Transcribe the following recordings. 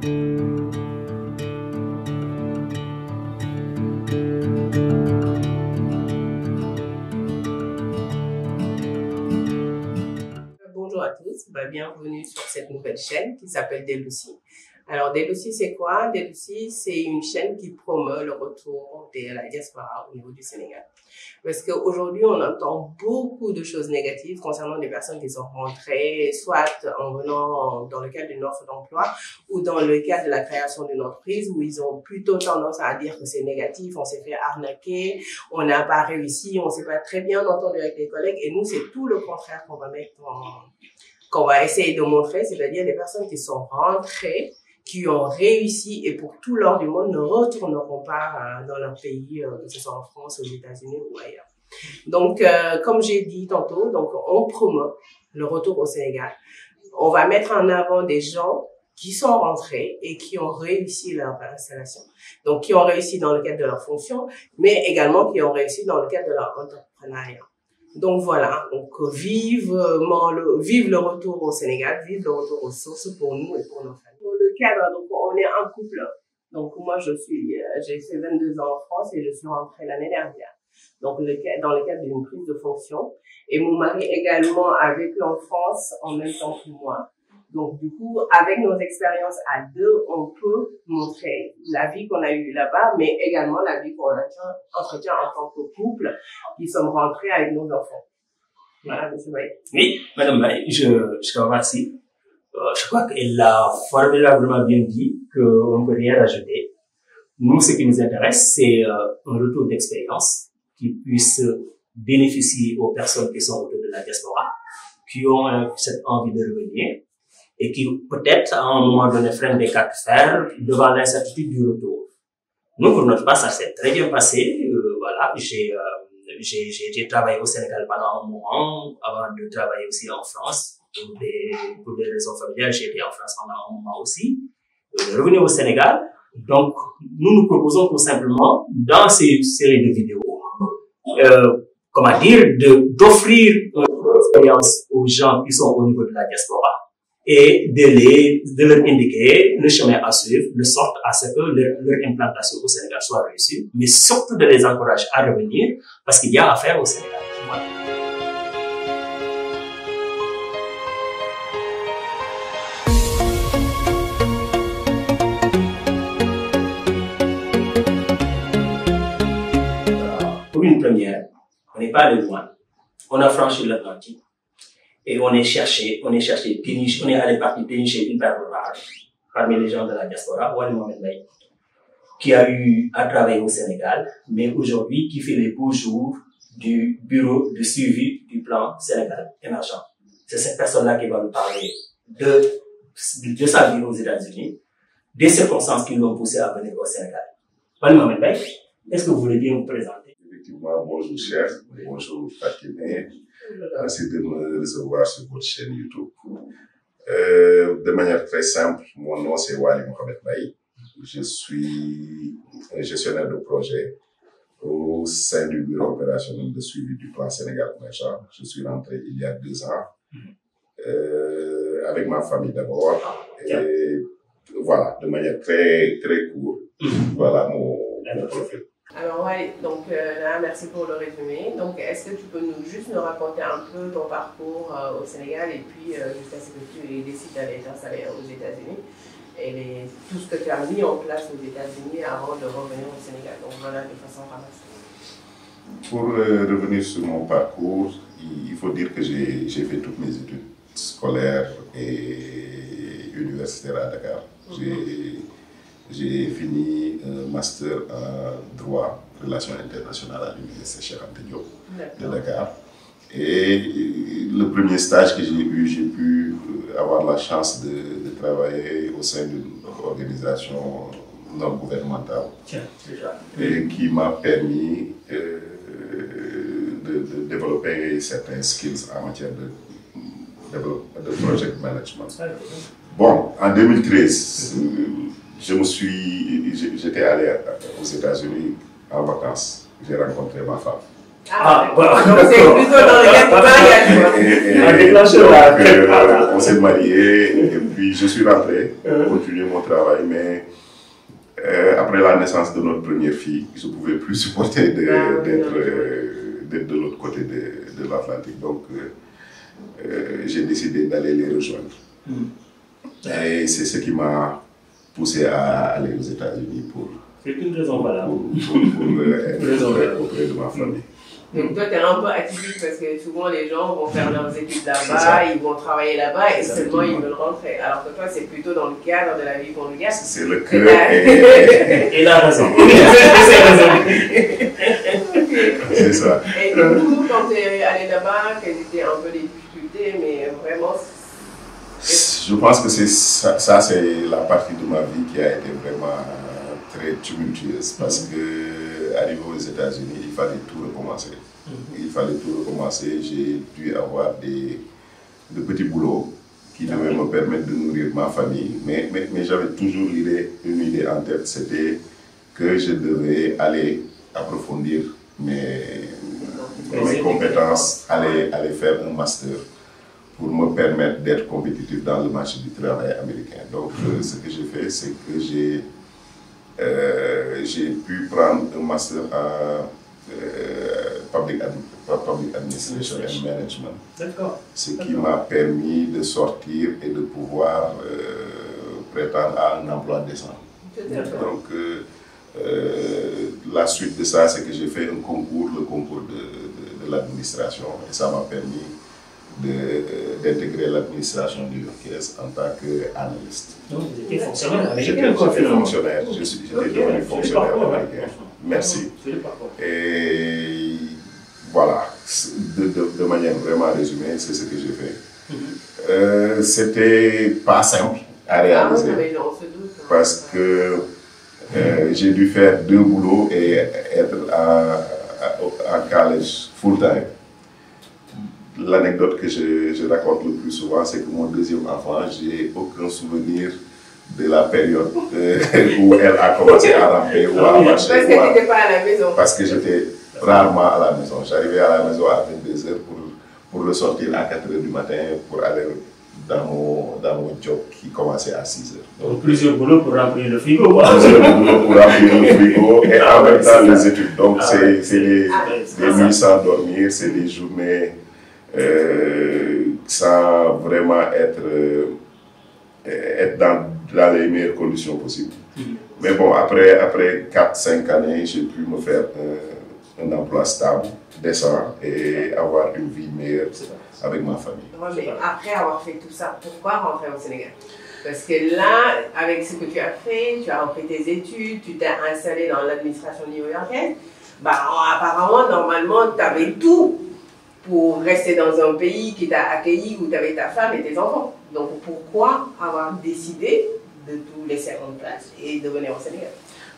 Bonjour à tous, bienvenue sur cette nouvelle chaîne qui s'appelle Delucy. Alors Delucy c'est quoi? Delucy c'est une chaîne qui promeut le retour de la diaspora au niveau du Sénégal. Parce qu'aujourd'hui on entend beaucoup de choses négatives concernant des personnes qui sont rentrées, soit en venant dans le cadre d'une offre d'emploi ou dans le cadre de la création d'une entreprise où ils ont plutôt tendance à dire que c'est négatif, on s'est fait arnaquer, on n'a pas réussi, on s'est pas très bien entendu avec les collègues et nous c'est tout le contraire qu'on va essayer de montrer, c'est-à-dire des personnes qui sont rentrées, qui ont réussi et pour tout l'or du monde ne retourneront pas dans leur pays, que ce soit en France, aux États-Unis ou ailleurs. Donc, comme j'ai dit tantôt, donc on promeut le retour au Sénégal. On va mettre en avant des gens qui sont rentrés et qui ont réussi leur installation. Donc, qui ont réussi dans le cadre de leur fonction, mais également qui ont réussi dans le cadre de leur entrepreneuriat. Donc voilà, donc vive le retour au Sénégal, vive le retour aux sources pour nous et pour nos familles. Pour le cadre, donc on est un couple. Donc moi j'ai fait 22 ans en France et je suis rentrée l'année dernière. Donc dans le cadre d'une prise de fonction. Et mon mari également a vécu en France en même temps que moi. Donc du coup, avec nos expériences à deux, on peut montrer la vie qu'on a eue là-bas, mais également la vie qu'on entretient en tant que couple qui sommes rentrés avec nos enfants. Voilà, monsieur Baye. Oui, madame Baye, je te remercie. Je crois qu'elle a formidablement bien dit qu'on ne peut rien rajouter. Nous, ce qui nous intéresse, c'est un retour d'expérience qui puisse bénéficier aux personnes qui sont autour de la diaspora, qui ont cette envie de revenir et qui peut-être à un moment donné freinent des cas de fer devant l'incertitude du retour. Nous, pour notre part, ça s'est très bien passé. Voilà, j'ai travaillé au Sénégal pendant un moment avant de travailler aussi en France pour des raisons familiales. J'ai été en France pendant un moment aussi. Revenir au Sénégal. Donc, nous proposons tout simplement dans ces séries de vidéos, d'offrir une expérience aux gens qui sont au niveau de la diaspora et de leur indiquer le chemin à suivre, de sorte à ce que leur implantation au Sénégal soit réussie, mais surtout de les encourager à revenir parce qu'il y a à faire au Sénégal. Voilà. Pour une première, on n'est pas allé loin. On a franchi l'Atlantique. Et on est allé pénicher une perle rare parmi les gens de la diaspora, Wally Mohamed Baye, qui a eu à travailler au Sénégal, mais aujourd'hui qui fait les beaux jours du bureau de suivi du plan Sénégal émergent. C'est cette personne-là qui va nous parler de sa vie aux États-Unis, des circonstances qui l'ont poussé à venir au Sénégal. Wally Mohamed Baye, est-ce que vous voulez bien vous présenter? Effectivement, bonjour chef, bonjour Fatimé. Merci de me recevoir sur votre chaîne YouTube. De manière très simple, mon nom c'est Wally Mohamed Baye. Je suis un gestionnaire de projet au sein du bureau opérationnel de suivi du plan Sénégal émergent. Je suis rentré il y a 2 ans avec ma famille d'abord. Et voilà, de manière très courte. Voilà mon profil. Alors ouais, donc merci pour le résumé. Donc est-ce que tu peux juste nous raconter un peu ton parcours au Sénégal et puis jusqu'à ce que tu décides d'aller t'installer aux États-Unis et tout ce que tu as mis en place aux États-Unis avant de revenir au Sénégal. Donc voilà, de façon ramassée. Pour revenir sur mon parcours, il faut dire que j'ai fait toutes mes études scolaires et universitaires à Dakar. J'ai fini un master en droit, relations internationales à l'université Cheikh Anta Diop de Dakar. Et le premier stage que j'ai eu, j'ai pu avoir la chance de travailler au sein d'une organisation non gouvernementale et qui m'a permis de développer certains skills en matière de project management. Bon, en 2013, j'étais allé aux États-Unis en vacances. J'ai rencontré ma femme. Donc c'est plutôt dans le cadre du mariage. On s'est mariés. puis je suis rentré pour continuer mon travail, mais après la naissance de notre première fille, je ne pouvais plus supporter d'être de l'autre côté de l'Atlantique. Donc, j'ai décidé d'aller les rejoindre. Et c'est ce qui m'a poussé à aller aux États-Unis pour être auprès de ma famille. Donc toi, tu es un peu atypique parce que souvent les gens vont faire leurs études là-bas, ils vont travailler là-bas et seulement ils veulent rentrer. Alors que toi, c'est plutôt dans le cadre de la vie conjugale. C'est le cœur et la raison. C'est ça. Et du coup, quand tu es allé là-bas, quelles étaient un peu les difficultés, mais vraiment... Je pense que ça c'est la partie de ma vie qui a été vraiment très tumultueuse parce que arrivé aux États-Unis, il fallait tout recommencer. J'ai dû avoir de petits boulots qui devaient me permettre de nourrir ma famille, mais j'avais toujours une idée en tête, c'était que je devais aller approfondir mes compétences, aller faire un master pour me permettre d'être compétitif dans le marché du travail américain. Donc, ce que j'ai fait, c'est que j'ai pu prendre un master en public administration and management. Ce qui m'a permis de sortir et de pouvoir prétendre à un emploi décent. Donc, la suite de ça, c'est que j'ai fait un concours, le concours de l'administration, et ça m'a permis d'intégrer l'administration new-yorkaise en tant qu'analyste. Donc, vous étiez fonctionnaire américain? J'étais fonctionnaire, j'étais devenu fonctionnaire américain. Merci. Et voilà, de manière vraiment résumée, c'est ce que j'ai fait. C'était pas simple à réaliser parce que j'ai dû faire 2 boulots et être en college full-time. L'anecdote que je raconte le plus souvent, c'est que mon deuxième enfant, j'ai aucun souvenir de la période où elle a commencé à ramper ou à marcher. Parce que tu n'étais pas à la maison. Parce que j'étais rarement à la maison. J'arrivais à la maison à 22 h pour ressortir à 4 h du matin pour aller dans mon job qui commençait à 6 h. Donc plusieurs boulots pour remplir le frigo. Plusieurs boulots pour remplir le frigo et en même temps les études. Donc c'est des nuits sans dormir, c'est des journées sans vraiment être dans les meilleures conditions possibles. Mais bon, après 4-5 années, j'ai pu me faire un emploi stable, décent et avoir une vie meilleure avec ma famille. Ouais, mais après avoir fait tout ça, pourquoi rentrer au Sénégal? Parce que là, avec ce que tu as fait, tu as repris tes études, tu t'es installé dans l'administration new-yorkaise, bah, apparemment, normalement, tu avais tout pour rester dans un pays qui t'a accueilli où tu avais ta femme et tes enfants. Donc pourquoi avoir décidé de tout laisser en place et de venir au Sénégal?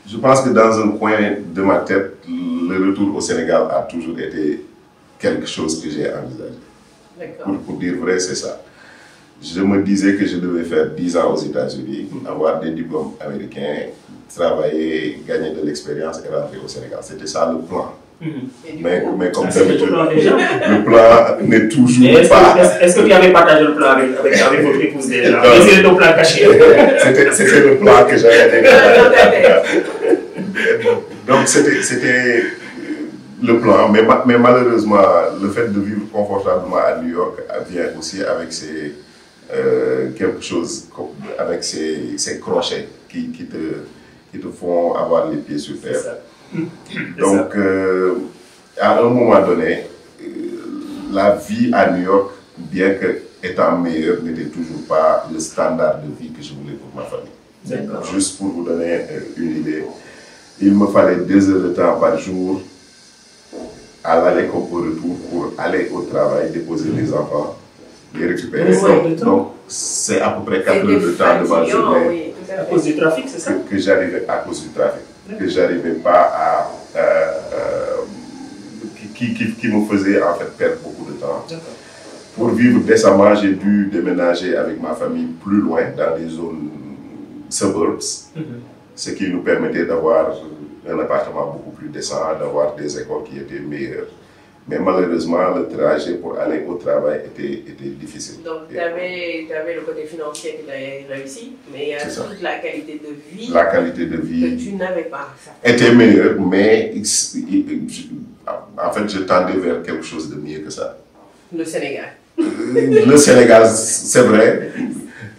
Je pense que dans un coin de ma tête, le retour au Sénégal a toujours été quelque chose que j'ai envisagé. Pour dire vrai, c'est ça. Je me disais que je devais faire 10 ans aux États-Unis, avoir des diplômes américains, travailler, gagner de l'expérience et rentrer au Sénégal. C'était ça le plan. Mais comme d'habitude, le plan n'est toujours pas... Est-ce que tu avais partagé le plan avec votre épouse déjà? C'était ton plan caché. C'était le plan que j'avais déjà. Donc c'était le plan, mais malheureusement, le fait de vivre confortablement à New York vient aussi avec quelque chose, avec ces crochets qui te font avoir les pieds sur terre. Donc, à un moment donné, la vie à New York, bien que étant meilleure, n'était toujours pas le standard de vie que je voulais pour ma famille. Juste pour vous donner une idée, il me fallait 2 heures de temps par jour à l'aller comme au retour pour aller au travail, déposer les enfants, les récupérer. Donc, c'est à peu près 4 heures de temps de ma journée. À cause du trafic, c'est ça? Que j'arrivais à cause du trafic. Que j'arrivais pas à... qui me faisait en fait perdre beaucoup de temps. Pour vivre décemment, j'ai dû déménager avec ma famille plus loin, dans des zones suburbs, ce qui nous permettait d'avoir un appartement beaucoup plus décent, d'avoir des écoles qui étaient meilleures. Mais malheureusement, le trajet pour aller au travail était difficile. Donc, tu avais le côté financier que tu avais réussi, mais il y a toute la qualité de vie. La qualité de vie que tu n'avais pas. Était meilleure, mais en fait, je tendais vers quelque chose de mieux que ça. Le Sénégal. Le Sénégal, c'est vrai.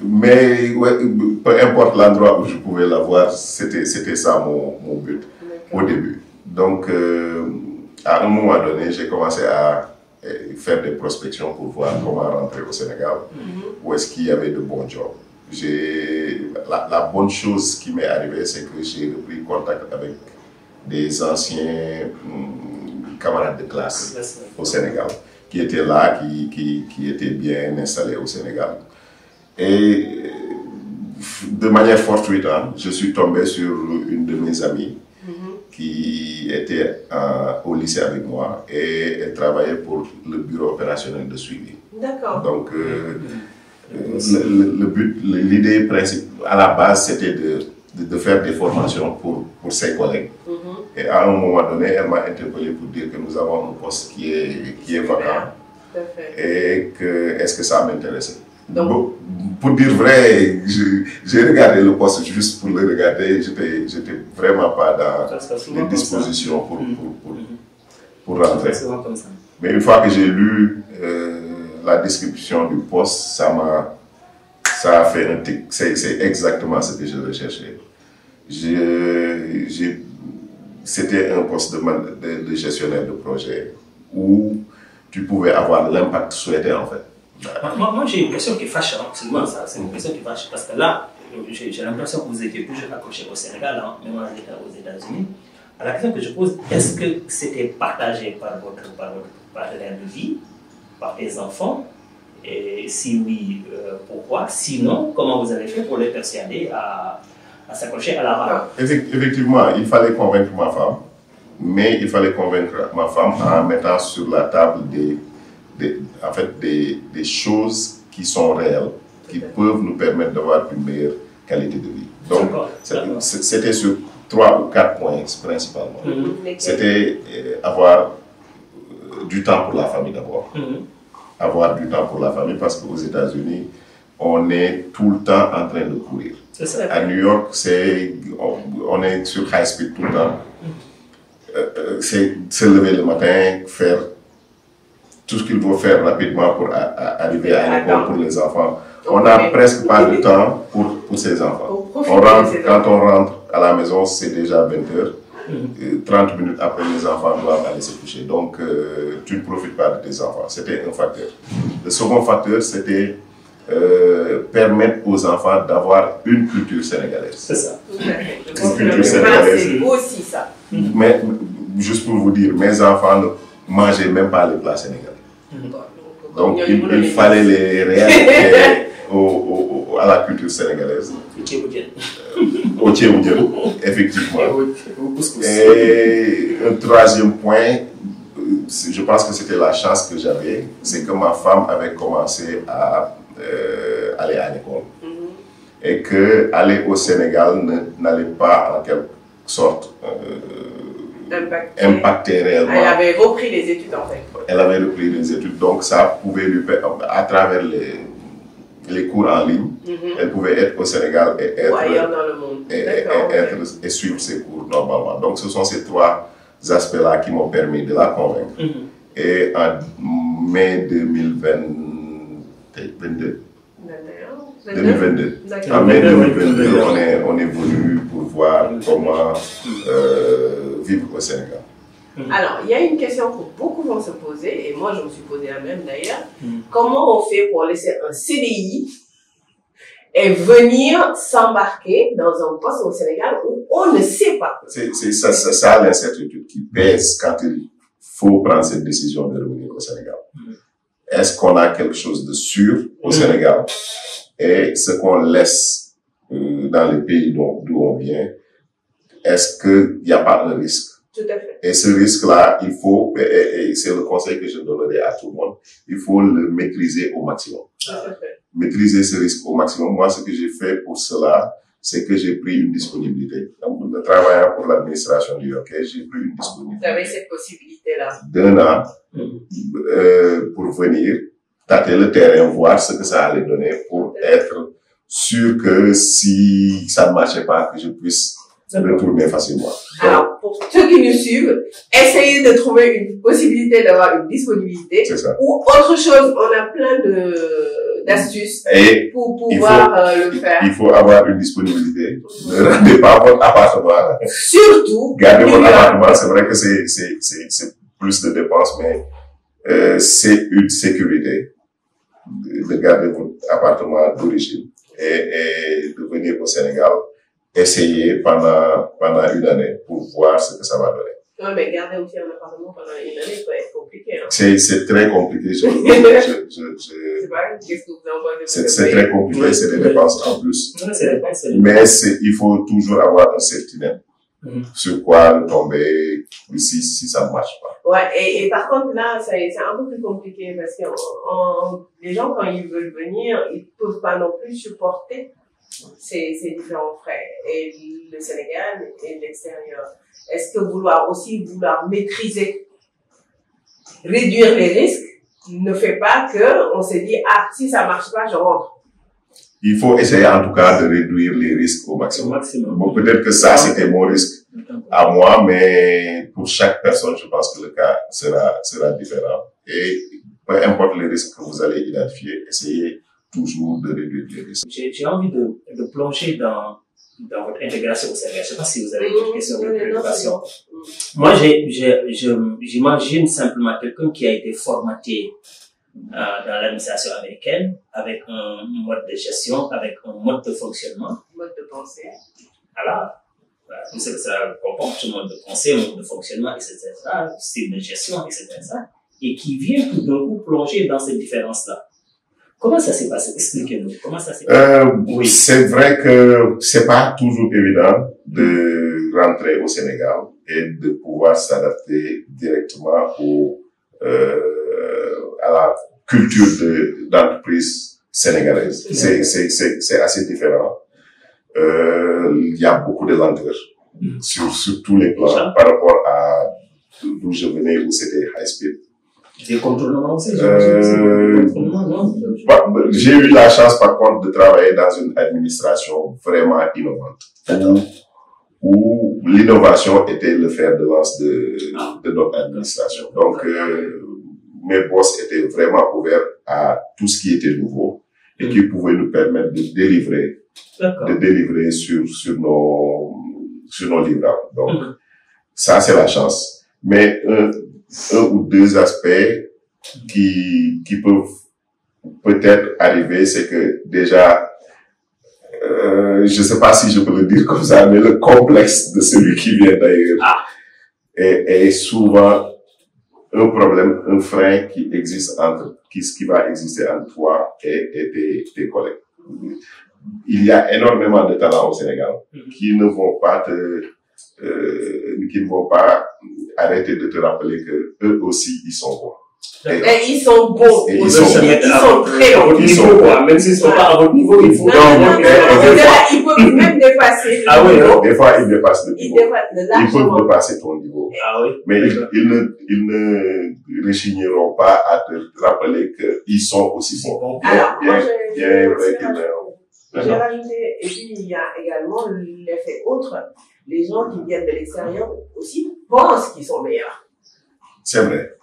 Mais ouais, peu importe l'endroit où je pouvais l'avoir, c'était ça mon but au début. Donc, à un moment donné, j'ai commencé à faire des prospections pour voir comment rentrer au Sénégal, où est-ce qu'il y avait de bons jobs. La bonne chose qui m'est arrivée, c'est que j'ai repris contact avec des anciens camarades de classe au Sénégal, qui étaient là, qui étaient bien installés au Sénégal. Et de manière fortuite, je suis tombé sur une de mes amies qui était au lycée avec moi et elle travaillait pour le bureau opérationnel de suivi. D'accord. Donc, le but, l'idée principale à la base, c'était de faire des formations pour ses collègues. Et à un moment donné, elle m'a interpellé pour dire que nous avons un poste qui est vacant et que est-ce que ça m'intéressait. Donc, pour dire vrai, j'ai regardé le poste juste pour le regarder. J'étais vraiment pas dans les dispositions pour rentrer. Mais une fois que j'ai lu la description du poste, ça a fait un tic. C'est exactement ce que je recherchais. C'était un poste de gestionnaire de projet où tu pouvais avoir l'impact souhaité en fait. Moi j'ai une question qui fâche, ça, c'est une question qui fâche, parce que là, j'ai l'impression que vous étiez toujours accroché au Sénégal, même aux États-Unis. La question que je pose, est-ce que c'était partagé par votre partenaire de vie, par tes enfants? Et si oui, pourquoi? Sinon, comment vous avez fait pour les persuader à s'accrocher à la barre? Effectivement, il fallait convaincre ma femme, mais il fallait convaincre ma femme en mettant sur la table des choses qui sont réelles, qui peuvent nous permettre d'avoir une meilleure qualité de vie. Donc, c'était sur 3 ou 4 points principalement. C'était avoir du temps pour la famille d'abord. Avoir du temps pour la famille parce qu'aux États-Unis, on est tout le temps en train de courir. À New York, on est sur high speed tout le temps. C'est se lever le matin, faire tout ce qu'il faut faire rapidement pour arriver à l'école pour les enfants. On n'a presque pas de temps pour ces enfants. Quand on rentre à la maison, c'est déjà 20 h. 30 minutes après, les enfants doivent aller se coucher. Donc, tu ne profites pas de tes enfants. C'était un facteur. Le second facteur, c'était permettre aux enfants d'avoir une culture sénégalaise. C'est ça. Une culture sénégalaise. C'est aussi ça. Mais, juste pour vous dire, mes enfants ne mangeaient même pas les plats sénégalais. Donc, il fallait les réadapter à la culture sénégalaise. Au Tchéboudjen, effectivement. Et un troisième point, je pense que c'était la chance que j'avais, c'est que ma femme avait commencé à aller à l'école. Et qu'aller au Sénégal n'allait pas en quelque sorte impacter réellement. Elle avait repris les études en fait. Elle avait repris les études, donc ça pouvait lui permettre, à travers les cours en ligne, elle pouvait être au Sénégal et être, ailleurs dans le monde. et suivre ses cours normalement. Donc ce sont ces 3 aspects-là qui m'ont permis de la convaincre. Et en mai 2022, en mai 2022, on est venu pour voir comment vivre au Sénégal. Alors, il y a une question que beaucoup vont se poser, et moi je me suis posé la même d'ailleurs. Comment on fait pour laisser un CDI et venir s'embarquer dans un poste au Sénégal où on ne sait pas? C'est ça l'incertitude qui pèse quand il faut prendre cette décision de revenir au Sénégal. Est-ce qu'on a quelque chose de sûr au Sénégal et ce qu'on laisse dans les pays d'où on vient, est-ce qu'il n'y a pas un risque? Tout à fait. Et ce risque-là, il faut, et c'est le conseil que je donnerai à tout le monde, il faut le maîtriser au maximum. Tout à fait. Maîtriser ce risque au maximum. Moi, ce que j'ai fait pour cela, c'est que j'ai pris une disponibilité. Donc, en travaillant pour l'administration new-yorkaise, j'ai pris une disponibilité. Vous avez cette possibilité-là. D'1 an, pour venir tâter le terrain, voir ce que ça allait donner pour être sûr que si ça ne marchait pas, que je puisse retourner facilement. Alors, pour ceux qui nous suivent, essayez de trouver une possibilité d'avoir une disponibilité. C'est ça. Ou autre chose, on a plein d'astuces pour pouvoir le faire. Il faut avoir une disponibilité. Ne rendez pas votre appartement. Surtout, gardez votre appartement. C'est vrai que c'est plus de dépenses, mais c'est une sécurité de garder votre appartement d'origine et de venir au Sénégal, essayer pendant une année pour voir ce que ça va donner. Non, mais garder aussi un appartement pendant une année peut être compliqué. Hein. C'est très compliqué. C'est pas, qu'est-ce que vous en pensez? C'est très compliqué, c'est des dépenses en plus. Mais il faut toujours avoir un safety net. Sur quoi tomber si ça ne marche pas. Ouais, et par contre, là, c'est un peu plus compliqué parce que les gens, quand ils veulent venir, ils peuvent pas non plus supporter ces différents frais. Et le Sénégal et l'extérieur. Est-ce que vouloir maîtriser, réduire les risques, ne fait pas que on se dit, ah, si ça marche pas, je rentre. Il faut essayer en tout cas de réduire les risques au maximum. Bon, peut-être que ça, c'était mon risque à moi, mais pour chaque personne, je pense que le cas sera différent. Et peu importe les risques que vous allez identifier, essayez toujours de réduire les risques. J'ai envie de plonger dans votre intégration au Sénégal. Je ne sais pas si vous avez une question de préoccupation. Moi, j'imagine simplement quelqu'un qui a été formaté dans l'administration américaine, avec un mode de gestion, avec un mode de fonctionnement. Mode de pensée. Voilà. Tout ce que ça comporte, un mode de pensée, un mode de fonctionnement, etc., style de gestion, etc., et qui vient tout d'un coup plonger dans cette différence-là. Comment ça s'est passé? Expliquez-nous. Comment ça s'est passé? Oui. C'est vrai que c'est pas toujours évident de rentrer au Sénégal et de pouvoir s'adapter directement à la culture d'entreprise sénégalaise. C'est assez différent. Il y a beaucoup de lenteur sur tous les plans par rapport à d'où je venais, où c'était high speed. Des contournements aussi, j'ai eu la chance, par contre, de travailler dans une administration vraiment innovante. Où l'innovation était le fer de lance de notre administration. Donc, mes boss étaient vraiment ouverts à tout ce qui était nouveau et qui pouvait nous permettre de délivrer sur nos livrables. Donc, ça, c'est la chance. Mais un ou deux aspects qui peuvent peut-être arriver, c'est que déjà, je sais pas si je peux le dire comme ça, mais le complexe de celui qui vient d'ailleurs est souvent un problème, un frein qui va exister entre toi et tes collègues. Il y a énormément de talents au Sénégal qui ne vont pas arrêter de te rappeler que eux aussi ils sont bons. Et ils sont bons. Ils sont très bons. Ils sont bons. Même s'ils ne sont pas à votre niveau, il faut. Ils peuvent même dépasser. Ah oui, des fois ils dépassent le niveau. Ils peuvent dépasser ton niveau. Ah oui. Mais ils ne rechigneront pas à te rappeler qu'ils sont aussi bons. Alors, bien vrai qu'ils j'ai rajouté, et puis il y a également l'effet autre. Les gens qui viennent de l'extérieur aussi pensent qu'ils sont meilleurs. C'est vrai.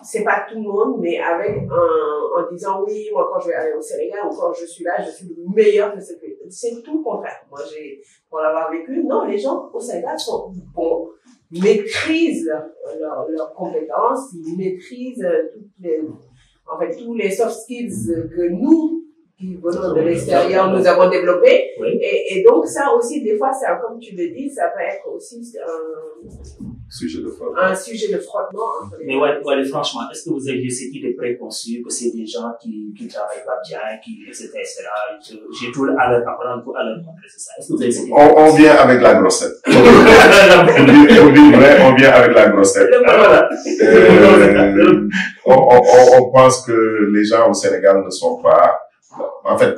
C'est pas tout le monde, mais en disant oui, moi quand je vais aller au Sénégal ou quand je suis là, je suis le meilleur de ce pays. C'est tout le contraire. Moi, pour l'avoir vécu, non, les gens au Sénégal sont bons, maîtrisent leurs compétences, ils maîtrisent tous les soft skills que nous, qui venons de l'extérieur, nous avons développé. Oui. Et donc, ça aussi, des fois, comme tu le dis, ça peut être aussi un sujet de frottement entre les Mais franchement, est-ce que vous avez cette idée préconçue que c'est des gens qui travaillent pas bien, etc., etc. J'ai tout à leur apprendre, tout à leur montrer, c'est ça. Est-ce que vous avez cette idée? On vient avec la grossette. On vient avec la grossette. On pense que les gens au Sénégal ne sont pas, en fait,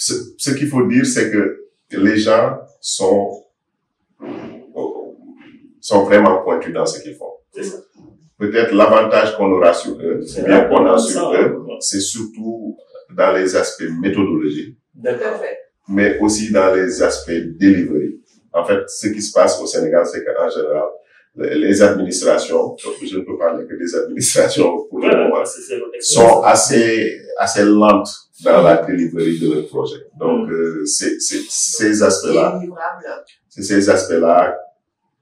ce qu'il faut dire, c'est que les gens sont vraiment pointus dans ce qu'ils font. Peut-être l'avantage qu'on aura sur eux, bien qu'on a sur eux, c'est surtout dans les aspects méthodologiques, mais aussi dans les aspects delivery. En fait, ce qui se passe au Sénégal, c'est qu'en général, les administrations, je ne peux parler que des administrations pour le moment, sont assez lentes dans la delivery de leur projet. Donc, c'est ces aspects-là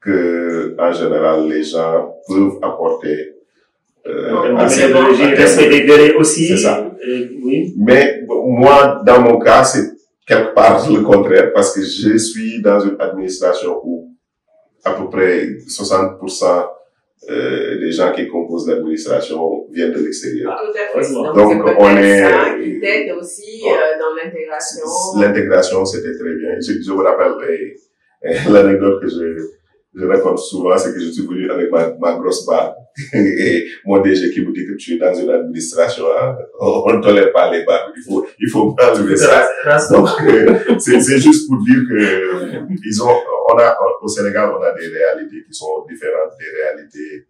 que, en général, les gens peuvent apporter. Respect des délais aussi. C'est ça. Oui. Mais moi, dans mon cas, c'est quelque part le contraire, parce que je suis dans une administration où à peu près 60% des gens qui composent l'administration viennent de l'extérieur. Tout à fait. Donc on est ça qui t'aide aussi dans l'intégration. L'intégration, c'était très bien. Je me rappelle l'anecdote que je raconte souvent, c'est que je suis venu avec ma grosse barre et mon DG qui me dit que tu es dans une administration, hein, on ne tolère pas les barres, il faut enlever ça. Donc c'est juste pour dire que au Sénégal, on a des réalités qui sont différentes des réalités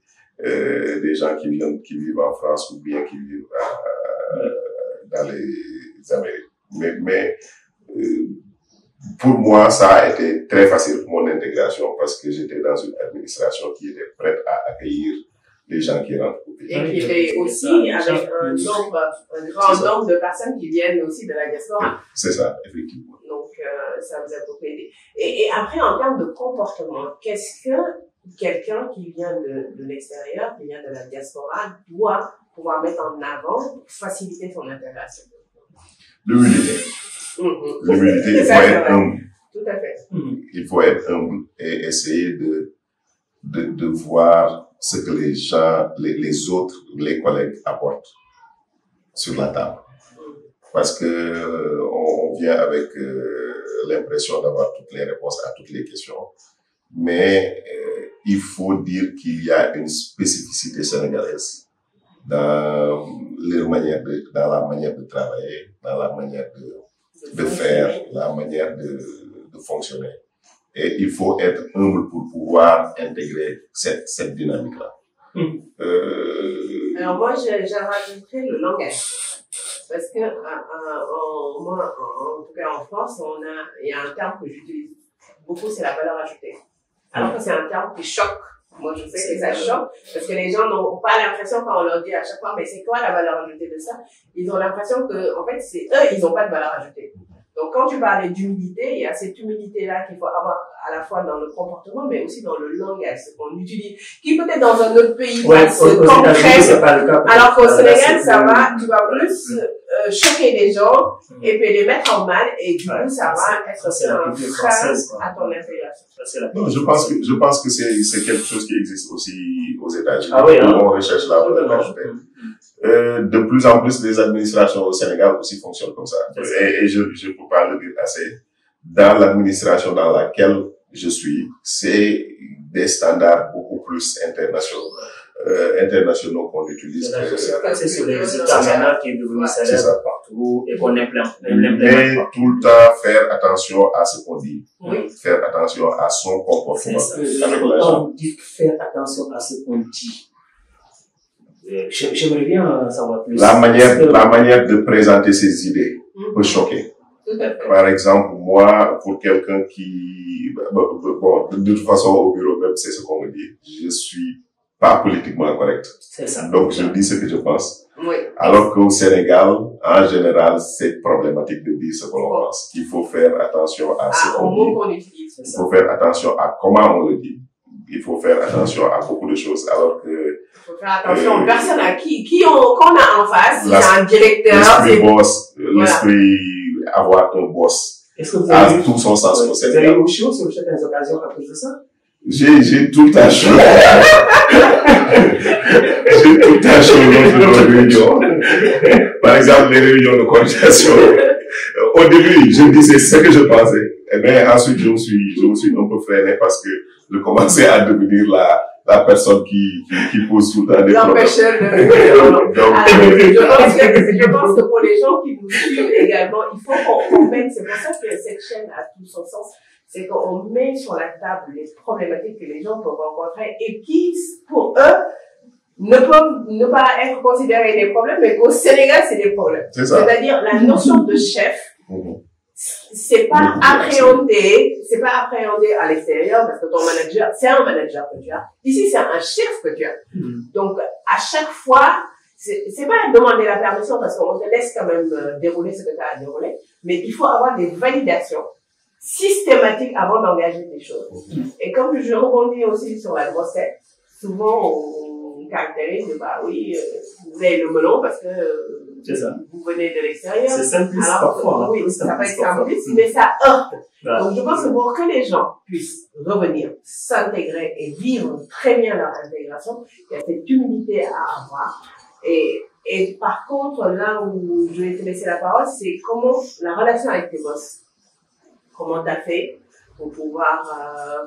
des gens qui vivent en France ou bien qui vivent dans les Amériques. Mais pour moi, ça a été très facile mon intégration parce que j'étais dans une administration qui était prête à accueillir les gens qui rentrent au pays. Et qui était aussi avec un grand nombre de personnes qui viennent aussi de la diaspora. C'est ça, effectivement. Donc, ça vous a beaucoup aidé. Et après, en termes de comportement, qu'est-ce que quelqu'un qui vient de l'extérieur, qui vient de la diaspora, doit pouvoir mettre en avant pour faciliter son intégration? L'humilité. L'humilité, il faut être humble. Tout à fait. Il faut être humble et essayer de voir ce que les gens, les autres, les collègues apportent sur la table. Parce que on vient avec l'impression d'avoir toutes les réponses à toutes les questions. Mais il faut dire qu'il y a une spécificité sénégalaise dans la manière de travailler, dans la manière de faire, la manière de fonctionner. Et il faut être humble pour pouvoir intégrer cette dynamique-là. Alors moi, j'ai rajouté le langage. Parce que moi, en tout cas en France, il y a un terme que j'utilise beaucoup, c'est la valeur ajoutée. Alors que c'est un terme qui choque. Moi, je sais que ça choque, parce que les gens n'ont pas l'impression, quand on leur dit à chaque fois, mais c'est quoi la valeur ajoutée de ça? Ils ont l'impression que, en fait, c'est eux, ils n'ont pas de valeur ajoutée. Donc, quand tu parlais d'humilité, il y a cette humilité-là qu'il faut avoir à la fois dans le comportement, mais aussi dans le langage, ce qu'on utilise, qui peut-être dans un autre pays se concrète, alors qu'au Sénégal, ça va, tu vas plus choquer les gens et puis les mettre en mal, et du coup, ça va être un frein à ton intégration. Je pense que c'est quelque chose qui existe aussi aux États-Unis. Ah oui, où on recherche la valeur ajoutée. De plus en plus, les administrations au Sénégal aussi fonctionnent comme ça. Et je peux pas le dire assez. Dans l'administration dans laquelle je suis, c'est des standards beaucoup plus internationaux qu'on utilise. C'est sur les résultats maintenant qui est devenu salaire partout et qu'on implémente. Mais tout le temps faire attention à ce qu'on dit. Oui. Faire attention à son comportement avec la gens. On dit faire attention à ce qu'on dit. J'aimerais bien savoir plus. La manière de présenter ses idées peut choquer. Par exemple, moi, pour quelqu'un qui, bon, de toute façon, au bureau même, c'est ce qu'on me dit. Je suis pas politiquement correct. C'est ça. Donc, je dis ce que je pense. Oui. Alors qu'au Sénégal, en général, c'est problématique de dire ce que l'on pense. Il faut faire attention à ce qu'on dit. Il faut faire attention à comment on le dit. Il faut faire attention à beaucoup de choses, alors que... Il faut faire attention aux personnes à qu'on a en face. Il y a un directeur. L'esprit boss, l'esprit avoir un boss. Est-ce que vous avez tout son sens au Sénégal. Vous avez eu chaud sur certaines occasions à cause de ça? J'ai tout le temps chaud. J'ai tout le temps chaud dans les réunions. Par exemple, les réunions de coordination. Au début, je disais ce que je pensais. Et bien, ensuite, je me suis un peu freiné parce que je commençais à devenir la personne qui pose tout le temps des problèmes. L'empêcheur de... je pense que pour les gens qui nous suivent également, il faut qu'on mette, c'est pour ça que cette chaîne a tout son sens, c'est qu'on met sur la table les problématiques que les gens peuvent rencontrer et qui, pour eux, ne peuvent ne pas être considérés des problèmes, mais qu'au Sénégal, c'est des problèmes. C'est-à-dire la notion de chef, c'est pas appréhendé à l'extérieur parce que ton manager, c'est un manager que tu as. Ici, c'est un chef que tu as. Donc, à chaque fois, c'est pas demander la permission parce qu'on te laisse quand même dérouler ce que tu as à dérouler, mais il faut avoir des validations systématiques avant d'engager des choses. Et comme je rebondis aussi sur la grossesse, souvent on caractérise, bah oui, vous avez le melon parce que vous venez de l'extérieur. C'est simpliste parfois. Oui, ça va être simpliste, mais ça heurte. Donc je pense que pour que les gens puissent revenir, s'intégrer et vivre très bien leur intégration, il y a cette humilité à avoir. Et par contre, là où je vais te laisser la parole, c'est comment la relation avec tes boss. Comment t'as fait pour pouvoir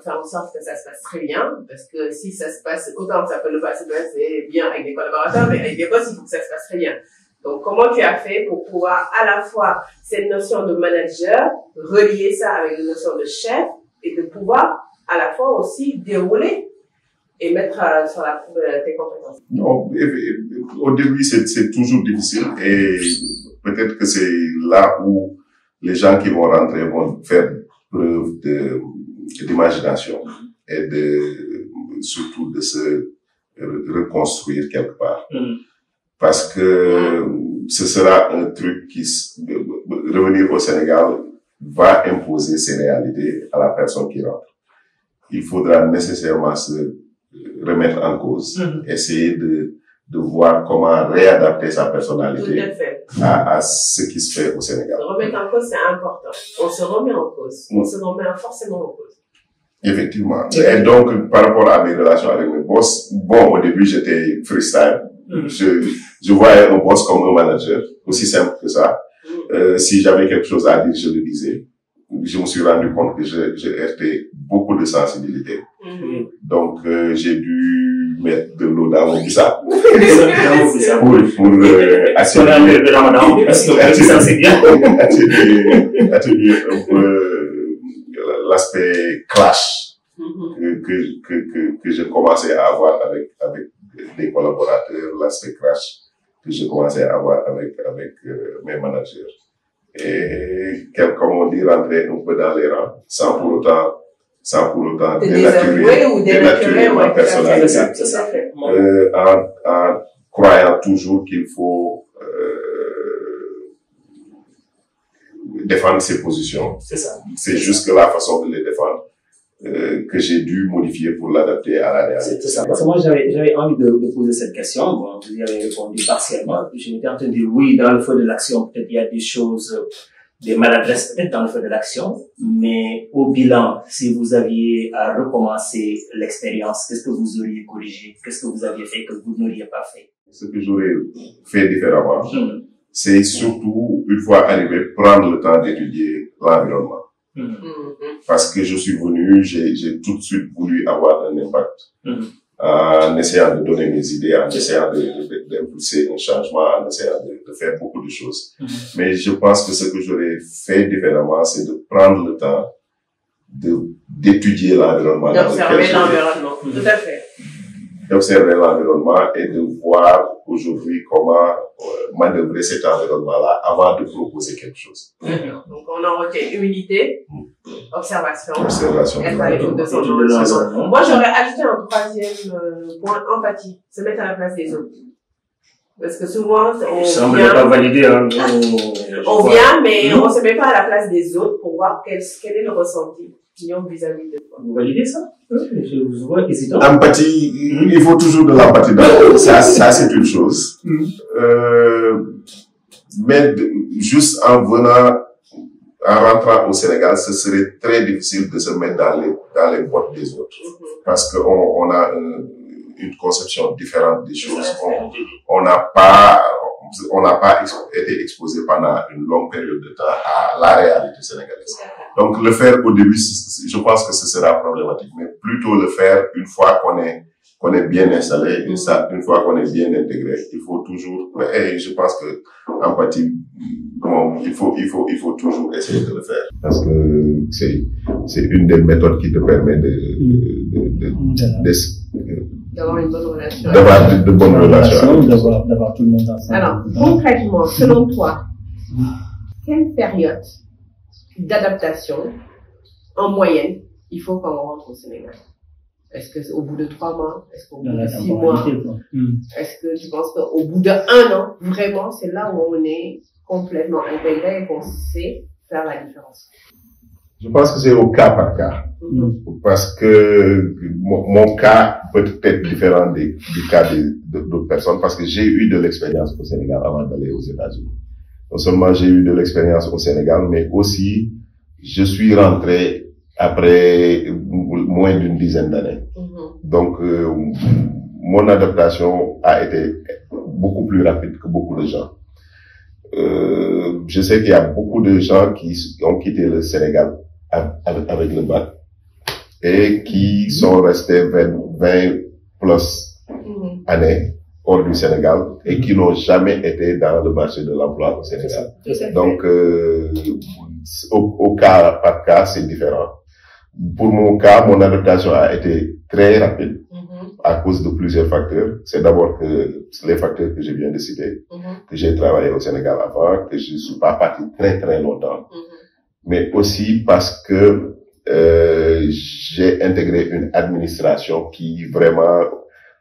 faire en sorte que ça se passe très bien, parce que si ça se passe, autant ça peut ne pas se passer bien avec des collaborateurs, mais avec des boss, il faut que ça se passe très bien. Donc, comment tu as fait pour pouvoir à la fois cette notion de manager, relier ça avec une notion de chef, et de pouvoir à la fois aussi dérouler et mettre sur tes compétences? Non, au début, c'est toujours difficile, et peut-être que c'est là où les gens qui vont rentrer vont faire preuve d'imagination et surtout de se reconstruire quelque part. Parce que ce sera un truc revenir au Sénégal va imposer ses réalités à la personne qui rentre. Il faudra nécessairement se remettre en cause, essayer de voir comment réadapter sa personnalité à ce qui se fait au Sénégal. Se remettre en cause, c'est important. On se remet en cause. On se remet forcément en cause. Effectivement. Et donc, par rapport à mes relations avec mes boss, bon, au début, j'étais freestyle. Je voyais un boss comme un manager, aussi simple que ça. Si j'avais quelque chose à dire, je le disais. Je me suis rendu compte que j'ai heurté beaucoup de sensibilité. Donc, j'ai dû mettre de l'eau dans mon bissap pour atténuer un peu l'aspect clash que je commençais à avoir avec des collaborateurs, l'aspect clash que je commençais à avoir avec mes managers. Et comme on dit, rentrer un peu dans les rangs, sans pour autant dénaturer ma personnalité, en croyant toujours qu'il faut défendre ses positions. C'est juste que la façon de les défendre que j'ai dû modifier pour l'adapter à la réalité. C'est ça. Parce que moi, j'avais envie de poser cette question. Bon, vous y avez répondu partiellement. Je m'étais en train de dire oui, dans le feu de l'action, peut-être il y a des choses, des maladresses peut-être dans le feu de l'action, mais au bilan, si vous aviez à recommencer l'expérience, qu'est-ce que vous auriez corrigé? Qu'est-ce que vous aviez fait que vous n'auriez pas fait? Ce que j'aurais fait différemment, c'est surtout, une fois arrivé, prendre le temps d'étudier l'environnement. Parce que je suis venu, j'ai tout de suite voulu avoir un impact en essayant de donner mes idées, en essayant d'impulser un changement, en essayant de faire beaucoup de choses. Mais je pense que ce que j'aurais fait différemment, c'est de prendre le temps d'étudier l'environnement. D'observer l'environnement, tout à fait. D'observer l'environnement et de voir aujourd'hui comment manœuvrer cet environnement-là avant de proposer quelque chose. Donc on en retient humilité, observation, être à l'écoute de son environnement. Moi j'aurais ajouté un troisième point, empathie, se mettre à la place des autres. Parce que souvent on vient, mais on se met pas à la place des autres pour voir quel est le ressenti qu'ils ont vis-à-vis de toi. Vous validez ça? Je vous vois hésitant. Empathie, il faut toujours de l'empathie dans ça c'est une chose. Mais juste en rentrant au Sénégal, ce serait très difficile de se mettre dans les bottes des autres. Parce que on a une conception différente des choses. On n'a pas été exposé pendant une longue période de temps à la réalité sénégalaise. Donc, le faire au début, je pense que ce sera problématique, mais plutôt le faire une fois qu'on est bien installé, une fois qu'on est bien intégré, il faut toujours, et je pense que empathie, bon, il faut toujours essayer de le faire. Parce que c'est une des méthodes qui te permet d'avoir une bonne relation. D'avoir de bonnes relations. D'avoir tout le monde ensemble. Alors, concrètement, selon toi, quelle période d'adaptation, en moyenne, il faut qu'on rentre au Sénégal? Est-ce que c'est au bout de 3 mois? Est-ce qu'au bout de 6 mois? Est-ce que tu penses qu'au bout d'1 an, vraiment, c'est là où on est complètement intégré et qu'on sait faire la différence? Je pense que c'est au cas par cas. Parce que mon cas peut être différent du cas d'autres personnes, parce que j'ai eu de l'expérience au Sénégal avant d'aller aux États-Unis. Non seulement j'ai eu de l'expérience au Sénégal, mais aussi je suis rentré après moins d'une dizaine d'années. Donc, mon adaptation a été beaucoup plus rapide que beaucoup de gens. Je sais qu'il y a beaucoup de gens qui ont quitté le Sénégal avec le bac et qui sont restés 20 plus années hors du Sénégal et qui n'ont jamais été dans le marché de l'emploi au Sénégal. Donc, au cas par cas, c'est différent. Pour mon cas, mon adaptation a été très rapide à cause de plusieurs facteurs. C'est d'abord que les facteurs que je viens de citer, que j'ai travaillé au Sénégal avant, que je ne suis pas parti très très longtemps, mais aussi parce que j'ai intégré une administration qui vraiment,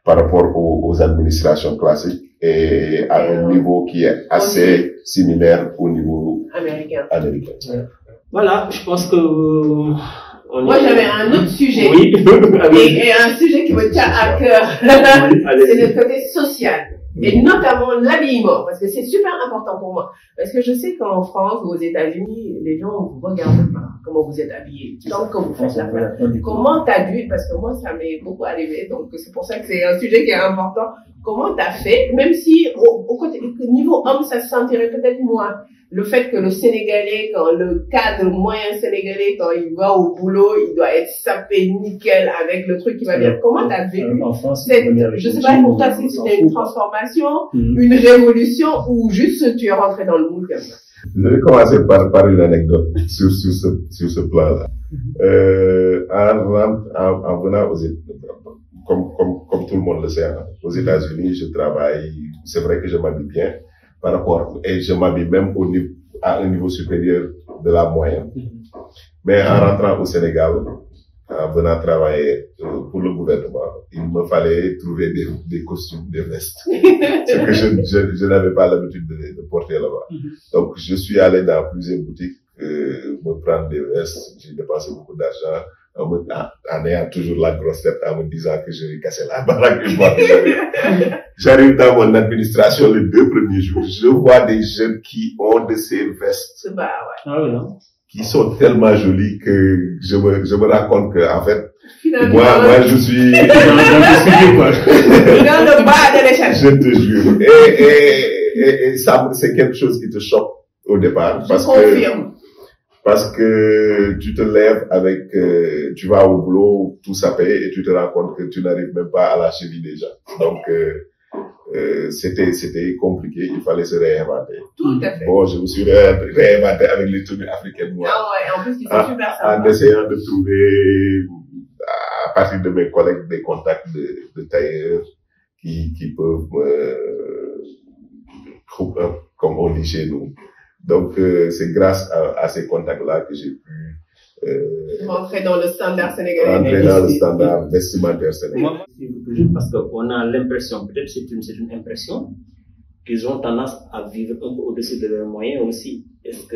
par rapport aux administrations classiques, est à un niveau qui est assez similaire au niveau américain. Voilà, je pense que moi, j'avais un autre sujet. Oui. et un sujet qui me tient à cœur. C'est le côté social. Et notamment l'habillement. Parce que c'est super important pour moi. Parce que je sais qu'en France ou aux États-Unis, les gens ne vous regardent pas comment vous êtes habillés. Tant que vous faites l'affaire. Comment t'as dû, parce que moi, ça m'est beaucoup arrivé. Donc, c'est pour ça que c'est un sujet qui est important. Comment t'as fait, même si au niveau homme, ça se sentirait peut-être moins. Le fait que le Sénégalais, quand le cadre moyen sénégalais, quand il va au boulot, il doit être sapé nickel avec le truc qui va bien. Comment t'as vécu je sais pas pour toi si c'était une transformation, une révolution ou juste tu es rentré dans le moule comme ça. Je vais commencer par une anecdote sur ce plan-là. En venant aux États-Unis, comme tout le monde le sait, hein, aux États-Unis, je travaille, c'est vrai que je m'habille bien par rapport, et je m'habille même à un niveau supérieur de la moyenne. Mais en rentrant au Sénégal, en venant travailler pour le gouvernement, il me fallait trouver des costumes, des vestes, ce que je n'avais pas l'habitude de porter là-bas. Donc, je suis allé dans plusieurs boutiques me prendre des vestes, j'ai dépensé beaucoup d'argent, en ayant toujours la grosse tête en me disant que je vais casser la baraque une fois que j'arrive dans mon administration les 2 premiers jours. Je vois des jeunes qui ont de ces vestes qui sont tellement jolies que je me rends compte que, en fait, moi, je suis dans le bas de l'échelle. Je te jure. Et ça, c'est quelque chose qui te choque au départ. Parce que tu te lèves avec, tu vas au boulot, tout sapé, et tu te rends compte que tu n'arrives même pas à la cheville déjà. Donc, c'était compliqué, il fallait se réinventer. Tout à fait. Bon, je me suis réinventé avec les tenues africaines, moi. Ah ouais, en plus, ils sont super sympas. En essayant de trouver, à partir de mes collègues, des contacts de tailleurs qui peuvent, comme on dit chez nous. Donc, c'est grâce à ces contacts-là que j'ai pu rentrer dans le standard sénégalais. Rentrer dans le standard vestimentaire sénégalais. Parce qu'on a l'impression, peut-être c'est une impression, qu'ils ont tendance à vivre un peu au-dessus de leurs moyens aussi. Est-ce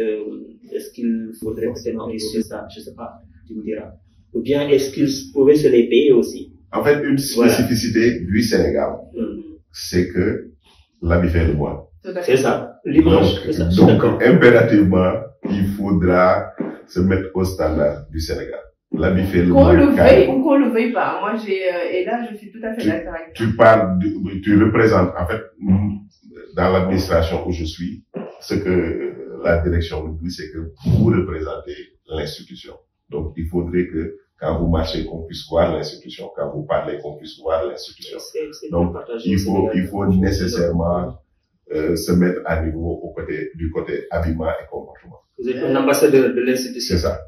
qu'il faudrait peut-être réussir ça? Je sais pas, tu me diras. Ou bien est-ce qu'ils pouvaient se les payer aussi? En fait, une spécificité du Sénégal, c'est que l'habit fait le moine. C'est ça, l'image. Donc, impérativement, il faudra se mettre au standard du Sénégal. L'habit fait le moine. Qu'on le veuille ou qu'on le veuille pas. Moi, et là, je suis tout à fait d'accord avec toi. Tu représentes, en fait, dans l'administration où je suis, ce que la direction nous dit, c'est que vous représentez l'institution. Donc, il faudrait que Quand vous marchez, qu'on puisse voir l'institution. Quand vous parlez, qu'on puisse voir l'institution. Donc, il faut nécessairement se mettre à niveau du côté habillement et comportement. Vous êtes un ambassadeur de l'institution. C'est ça.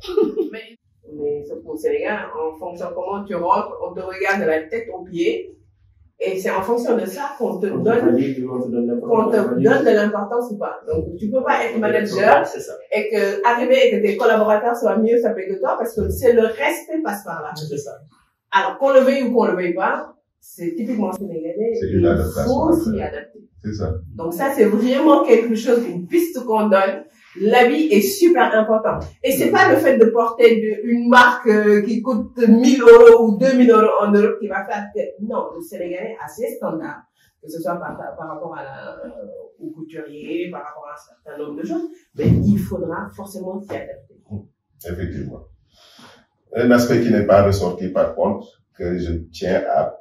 Mais au Sénégal, en fonction de comment tu rentres, on te regarde de la tête aux pieds. Et c'est en fonction de ça qu'on te donne de l'importance ou pas. Donc, tu peux pas être manager et que arriver et que tes collaborateurs soient mieux sapés que toi parce que c'est le respect passe par là. C'est ça. Alors, qu'on le veuille ou qu'on le veuille pas, c'est typiquement sénégalais. Il faut s'y adapter. C'est ça. Donc ça, c'est vraiment quelque chose, une piste qu'on donne. L'habit est super important. Et c'est pas le fait de porter une marque qui coûte 1000 € ou 2000 € en Europe qui va faire que, non, le Sénégalais a ses standards. Que ce soit par rapport aux couturiers, par rapport à un certain nombre de choses. Mais il faudra forcément s'y adapter. Effectivement. Un aspect qui n'est pas ressorti par contre, que je tiens à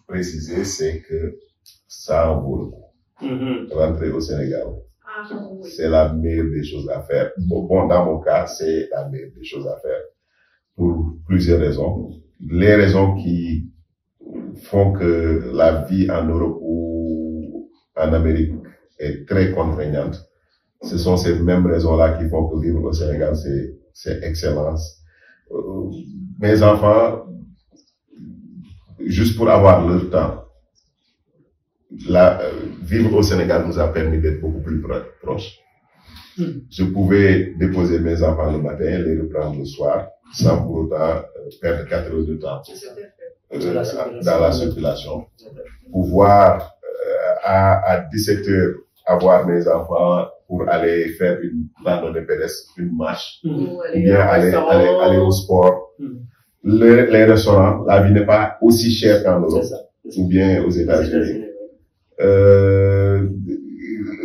préciser, c'est que ça en vaut le coup. Rentrer au Sénégal. Oui. C'est la meilleure des choses à faire. Bon, dans mon cas, c'est la meilleure des choses à faire. Pour plusieurs raisons. Les raisons qui font que la vie en Europe ou en Amérique est très contraignante, ce sont ces mêmes raisons-là qui font que vivre au Sénégal, c'est excellence. Mes enfants, juste pour avoir leur temps, vivre au Sénégal nous a permis d'être beaucoup plus proches. Je pouvais déposer mes enfants le matin, les reprendre le soir, sans pour autant perdre 4 heures de temps dans la circulation. Pouvoir à 17 heures avoir mes enfants pour aller faire une randonnée pédestre, une marche, ou bien aller au sport. Les restaurants, la vie n'est pas aussi chère qu'en Europe, ou bien aux États-Unis.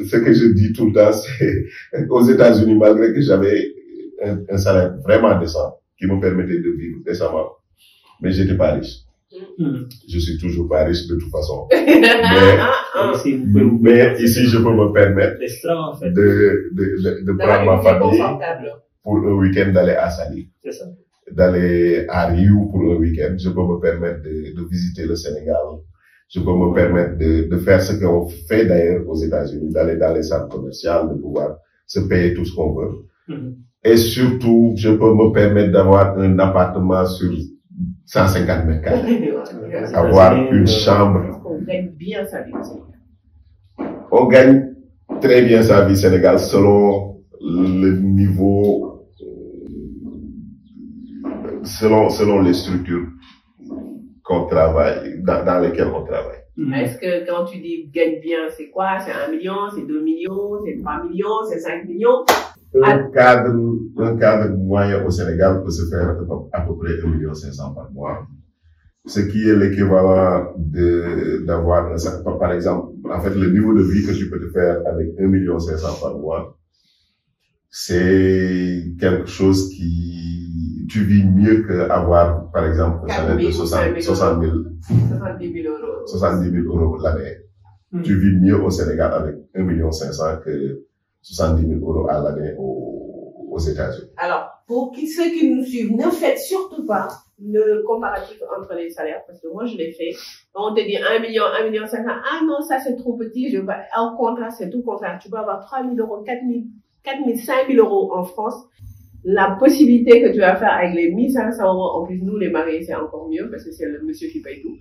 Ce que je dis tout le temps, c'est aux États-Unis, malgré que j'avais un salaire vraiment décent qui me permettait de vivre décemment, mais j'étais pas riche. Je suis toujours pas riche de toute façon. Mais ici, je peux me permettre de prendre ma famille pour un week-end d'aller à Saly, d'aller à Rio pour un week-end. Je peux me permettre de visiter le Sénégal. Je peux me permettre de faire ce qu'on fait d'ailleurs aux États-Unis, d'aller dans les centres commerciaux, de pouvoir se payer tout ce qu'on veut. Et surtout, je peux me permettre d'avoir un appartement sur 150 mètres carrés. Avoir une chambre. On gagne bien sa vie. On gagne très bien sa vie au Sénégal selon le niveau, selon les structures qu'on travaille, dans lesquelles on travaille. Est-ce que quand tu dis gagne bien, c'est quoi? C'est 1 million, c'est 2 millions, c'est 3 millions, c'est 5 millions? Un cadre moyen au Sénégal peut se faire à peu près 1,5 million par mois. Ce qui est l'équivalent d'avoir, par exemple, en fait, le niveau de vie que tu peux te faire avec 1,5 million par mois, c'est quelque chose tu vis mieux qu'avoir, par exemple, un salaire de 70 000 € l'année. Tu vis mieux au Sénégal avec 1,5 million que 70 000 € à l'année aux États-Unis. Alors, pour ceux qui nous suivent, ne faites surtout pas le comparatif entre les salaires, parce que moi je l'ai fait. On te dit 1 million, 1,5 million. Ah non, ça c'est trop petit, je vais pas. Au contraire, c'est tout contraire. Tu peux avoir 3 000 €, 4 000, 5 000 € en France. La possibilité que tu vas faire avec les 1 500 €, en plus nous les mariés c'est encore mieux parce que c'est le monsieur qui paye tout,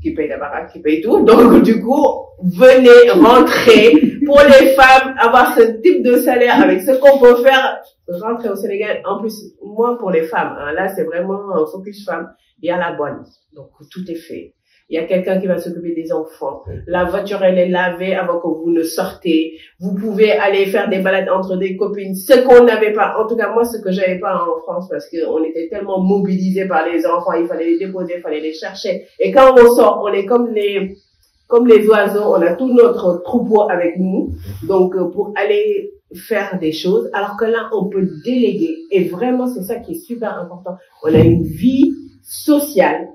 qui paye la baraque, qui paye tout. Donc du coup, venez rentrer pour les femmes, avoir ce type de salaire avec ce qu'on peut faire, rentrer au Sénégal. En plus, moi pour les femmes, hein, là c'est vraiment un focus femme. Il y a la bonne, donc tout est fait. Il y a quelqu'un qui va s'occuper des enfants. La voiture, elle est lavée avant que vous ne sortez. Vous pouvez aller faire des balades entre des copines. Ce qu'on n'avait pas, en tout cas moi, ce que j'avais pas en France, parce qu'on était tellement mobilisés par les enfants, il fallait les déposer, il fallait les chercher. Et quand on sort, on est comme les oiseaux, on a tout notre troupeau avec nous. Donc, pour aller faire des choses, alors que là, on peut déléguer. Et vraiment, c'est ça qui est super important. On a une vie sociale.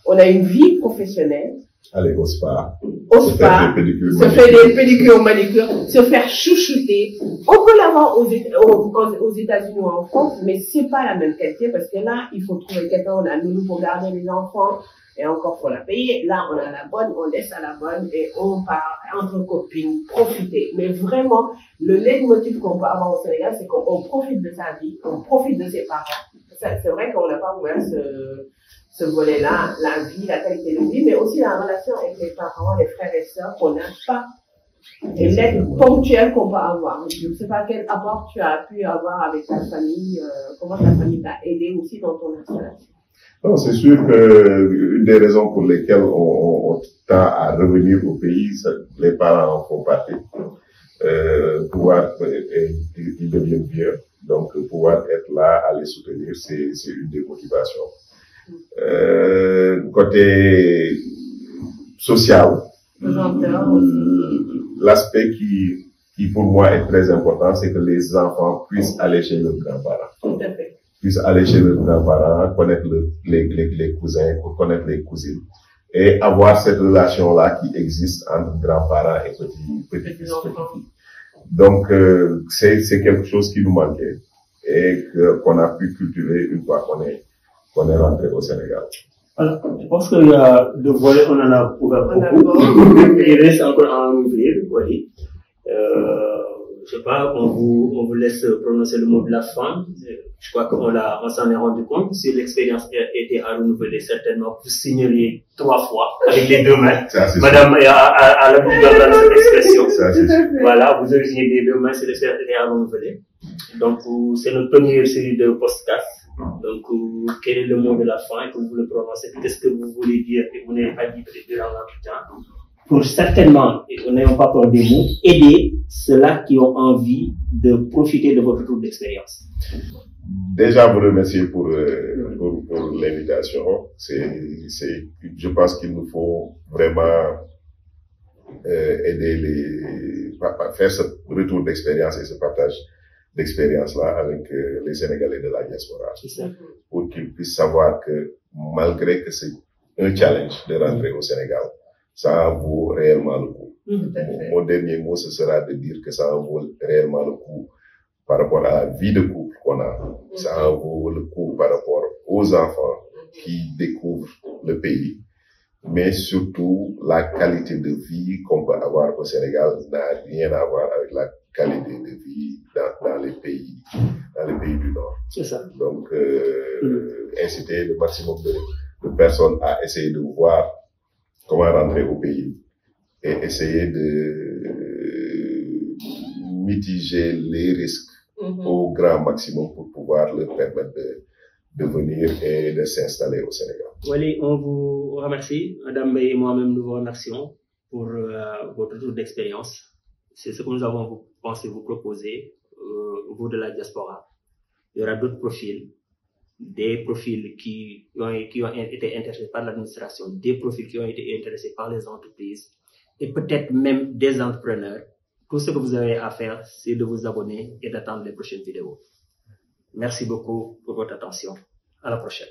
On a une vie professionnelle Aller au spa. Se faire des pédicures, manicures, se faire chouchouter. On peut l'avoir aux États-Unis ou en France, mais c'est pas la même qualité parce que là, il faut trouver quelqu'un, on a nounou pour garder les enfants et encore faut la payer. Là, on a la bonne, on laisse à la bonne et on part entre copines, profiter. Mais vraiment, le leitmotiv qu'on peut avoir au Sénégal, c'est qu'on profite de sa vie, on profite de ses parents. C'est vrai qu'on n'a pas ouvert ce volet-là, la vie, la qualité de vie, mais aussi la relation avec les parents, les frères et sœurs qu'on n'a pas, et l'aide ponctuelle qu'on peut avoir. Je ne sais pas quel apport tu as pu avoir avec ta famille, comment ta famille t'a aidé aussi dans ton installation. Non, c'est sûr que une des raisons pour lesquelles on tend à revenir au pays, les parents en font partie. Ils deviennent vieux, donc pouvoir être là, à les soutenir, c'est une des motivations. Côté social, l'aspect qui pour moi est très important, c'est que les enfants puissent aller chez leurs grands-parents. Tout à fait. Puissent aller chez leurs grands-parents, connaître les cousins, connaître les cousines, et avoir cette relation-là qui existe entre grands-parents et petits-fils, petits-filles. Donc, c'est quelque chose qui nous manquait et qu'on a pu cultiver une fois qu'on est rentré au Sénégal. Alors, je pense qu'il y a deux volets, on en a ouvert beaucoup. Il reste encore à en ouvrir, oui. Je sais pas, on vous laisse prononcer le mot de la fin. Je crois on s'en est rendu compte. Si l'expérience était à renouveler, certainement, vous signeriez 3 fois avec les 2 mains. Madame a l'habitude d'entendre cette expression. Voilà, vous auriez des 2 mains si l'expérience était à renouveler. Donc, c'est notre première série de podcasts. Donc, quel est le mot de la fin que vous voulez prononcer? Qu'est-ce que vous voulez dire que vous n'avez pas dit durant l'entretien? Pour certainement, n'ayons pas peur des mots, aider ceux-là qui ont envie de profiter de votre tour d'expérience. Déjà, vous remercier pour l'invitation. Je pense qu'il nous faut vraiment aider faire ce retour d'expérience et ce partage d'expérience-là avec les Sénégalais de la diaspora. Pour qu'ils puissent savoir que malgré que c'est un challenge de rentrer au Sénégal, ça en vaut réellement le coup. Mon dernier mot, ce sera de dire que ça en vaut réellement le coup par rapport à la vie de couple qu'on a. Ça en vaut le coup par rapport aux enfants qui découvrent le pays. Mais surtout, la qualité de vie qu'on peut avoir au Sénégal n'a rien à voir avec la qualité de vie dans les pays du Nord. C'est ça. Donc, inciter le maximum de personnes à essayer de voir comment rentrer au pays et essayer de mitiger les risques au grand maximum pour pouvoir leur permettre de venir et de s'installer au Sénégal. Wally, on vous remercie. Madame Mbaye et moi-même, nous vous remercions pour votre tour d'expérience. C'est ce que nous avons pensé vous proposer au bout de la diaspora. Il y aura d'autres profils, des profils qui ont été intéressés par l'administration, des profils qui ont été intéressés par les entreprises et peut-être même des entrepreneurs. Tout ce que vous avez à faire, c'est de vous abonner et d'attendre les prochaines vidéos. Merci beaucoup pour votre attention. À la prochaine.